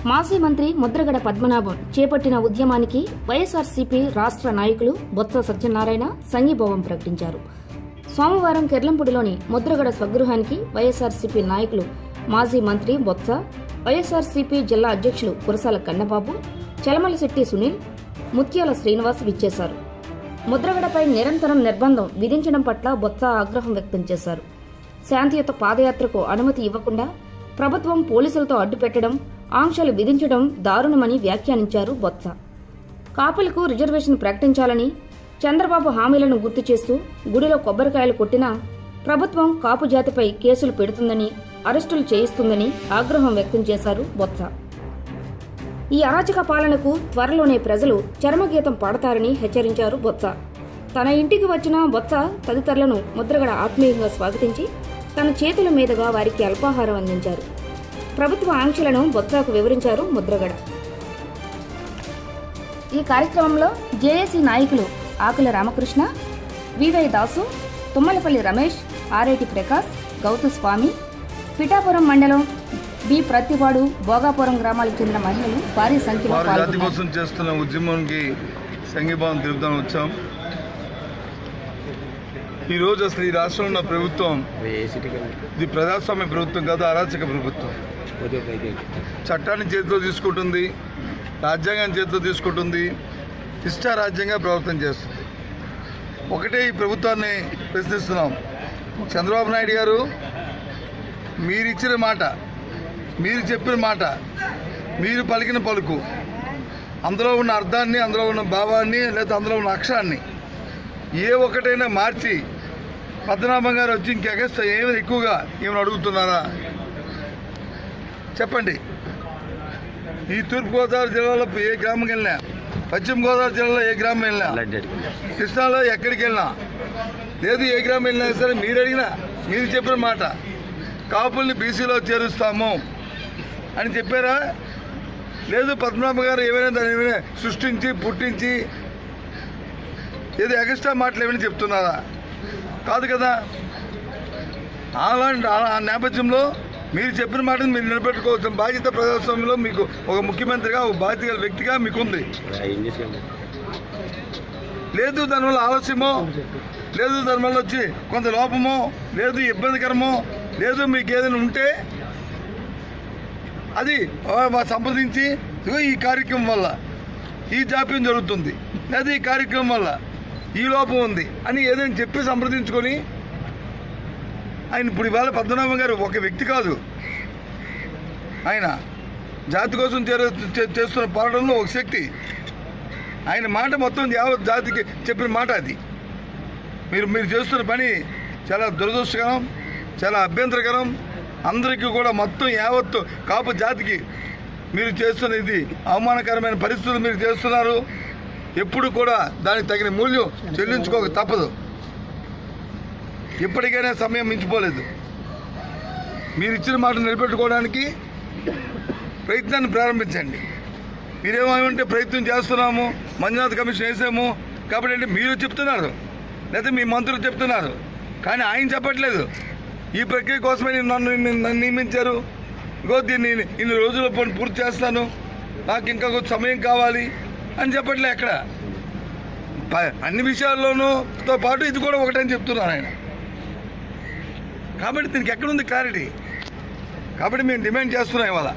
మాజీ మంత్రి ముద్రగడ పద్మనాభం చేపట్టిన ఉద్యమానికి వైఎస్ఆర్సీపీ రాష్ట్ర నాయకులు బొత్స సత్యనారాయణ సంఘీభావం ప్రకటించారు. సోమవారం కెర్లంపూడిలోని ముద్రగడ స్వగృహానికి వైఎస్ఆర్సీపీ నాయకులు మాజీ మంత్రి బొత్స, వైఎస్ఆర్సీపీ జిల్లా అధ్యక్షులు కురసాల కన్నబాబు, చలమలశెట్టి సునీల్, ముత్యాల శ్రీనివాస్ విచ్చేశారు. ముద్రగడపై నిరంతరం నిర్బంధం విధించడం పట్ల బొత్స ఆగ్రహం వ్యక్తం చేశారు. శాంతియుత పాదయాత్రకు అనుమతి ఇవ్వకుండా ప్రభుత్వం పోలీసులతో అడ్డుపెట్టడం, ఆంక్షలు విధించడం దారుణమని వ్యాఖ్యానించారు బొత్స. కాపులకు రిజర్వేషన్ ప్రకటించాలని చంద్రబాబు హామీలను గుర్తు చేస్తూ గుడిలో కొబ్బరికాయలు కొట్టినా ప్రభుత్వం కాపు జాతిపై కేసులు పెడుతుందని, అరెస్టులు చేయిస్తుందని ఆగ్రహం వ్యక్తం చేశారు బొత్స. ఈ అరాచక పాలనకు త్వరలోనే ప్రజలు చరమగీతం పాడతారని హెచ్చరించారు బొత్స. తన ఇంటికి వచ్చిన బొత్స తదితరులను ముద్రగడ ఆత్మీయంగా స్వాగతించి తన చేతుల మీదుగా వారికి అల్పాహారం అందించారు. ప్రభుత్వ ఆంక్షలను బొత్సకు వివరించారు ముద్రగడ. ఈ కార్యక్రమంలో జేఏసీ నాయకులు ఆకుల రామకృష్ణ, వివై దాసు, తుమ్మలపల్లి రమేష్, ఆరేటి ప్రకాష్, గౌతు స్వామి, పిఠాపురం మండలం బి ప్రతివాడు, భోగాపురం గ్రామాలకు చెందిన మహిళలు భారీ సంఖ్యలో జాతి కోసం చేస్తున్న ఉద్యమానికి సంఘీభావం తెలుపుదాం వచ్చాం. ఈరోజు అసలు ఈ రాష్ట్రంలో ఉన్న ప్రభుత్వం ఇది ప్రజాస్వామ్య ప్రభుత్వం కాదు, అరాచక ప్రభుత్వం. చట్టాన్ని చేతిలో తీసుకుంటుంది, రాజ్యాంగాన్ని చేతిలో తీసుకుంటుంది, ఇష్టారాజ్యంగా ప్రవర్తన చేస్తుంది. ఒకటే ఈ ప్రభుత్వాన్ని ప్రశ్నిస్తున్నాం. చంద్రబాబు నాయుడు గారు మీరిచ్చిన మాట, మీరు చెప్పిన మాట, మీరు పలికిన పలుకు, అందులో ఉన్న అర్థాన్ని, అందులో ఉన్న భావాన్ని, లేదా అందులో ఉన్న అక్షరాన్ని ఏ ఒక్కటైనా మార్చి పద్మనాభం గారు వచ్చి ఇంకెగస్తా ఏమైనా ఎక్కువగా ఏమైనా అడుగుతున్నారా చెప్పండి. ఈ తూర్పుగోదావరి జిల్లాలో ఏ గ్రామం వెళ్ళినా, పశ్చిమ గోదావరి జిల్లాలో ఏ గ్రామం వెళ్ళినా, కృష్ణాలో ఎక్కడికి వెళ్ళినా, లేదు ఏ గ్రామం వెళ్ళినా సరే మీరు అడిగినా, మీరు చెప్పిన మాట కాపుల్ని బీసీలో చేరుస్తాము అని చెప్పారా? లేదు పద్మనాభ గారు ఏమైనా దాన్ని ఏమైనా సృష్టించి పుట్టించి ఏదో ఎగస్ట్రా మాటలు ఏమైనా చెప్తున్నారా? కాదు కదా. అలాంటి ఆ నేపథ్యంలో మీరు చెప్పిన మాటను మీరు నిలబెట్టుకోవాల్సిన బాధ్యత ప్రజాస్వామ్యంలో మీకు ఒక ముఖ్యమంత్రిగా, ఒక బాధ్యత గల వ్యక్తిగా మీకుంది. లేదు దానివల్ల ఆలస్యమో, లేదు దానివల్ల వచ్చి కొంత లోపమో, లేదు ఇబ్బందికరమో, లేదు మీకు ఏదైనా ఉంటే అది సంప్రదించి ఈ కార్యక్రమం వల్ల ఈ జాప్యం జరుగుతుంది, లేదా ఈ కార్యక్రమం వల్ల ఈ లోపం ఉంది అని ఏదైనా చెప్పి సంప్రదించుకొని ఆయన ఇప్పుడు ఇవాళ పద్మనాభం గారు ఒక వ్యక్తి కాదు, ఆయన జాతి కోసం చేస్తున్న పోరాటంలో ఒక శక్తి. ఆయన మాట మొత్తం యావత్ జాతికి చెప్పిన మాట అది. మీరు చేస్తున్న పని చాలా దురదృష్టకరం, చాలా అభ్యంతరకరం. అందరికీ కూడా మొత్తం యావత్తు కాపు జాతికి మీరు చేస్తున్న ఇది అవమానకరమైన పరిస్థితులు మీరు చేస్తున్నారు. ఎప్పుడు కూడా దానికి తగిన మూల్యం చెల్లించుకోక తప్పదు. ఇప్పటికైనా సమయం మించిపోలేదు. మీరు ఇచ్చిన మాట నిలబెట్టుకోవడానికి ప్రయత్నాన్ని ప్రారంభించండి. మీరేమంటే ప్రయత్నం చేస్తున్నాము, మంజునాథ్ కమిషన్ వేసాము కాబట్టి అంటే మీరు చెప్తున్నారు, లేకపోతే మీ మంత్రులు చెప్తున్నారు, కానీ ఆయన చెప్పట్లేదు. ఈ ప్రక్రియ కోసమే నన్ను నియమించారు, ఇంకో దీన్ని ఇన్ని రోజుల్లో పూర్తి చేస్తాను, నాకు ఇంకా కొంచెం సమయం కావాలి అని చెప్పట్లే. ఎక్కడ అన్ని విషయాల్లోనూతో పాటు ఇది కూడా ఒకటని చెప్తున్నారు ఆయన. కాబట్టి దీనికి ఎక్కడుంది క్లారిటీ? కాబట్టి మేము డిమాండ్ చేస్తున్నాం ఇవాళ.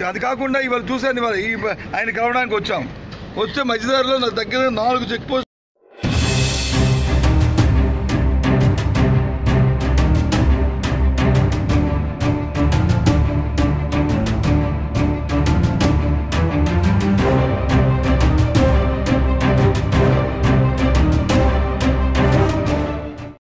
అది కాకుండా ఇవాళ చూశాను, ఇవాళ ఆయన కలవడానికి వచ్చాం. వస్తే మధ్యదారిలో నా దగ్గర 4 చెక్ పోస్ట్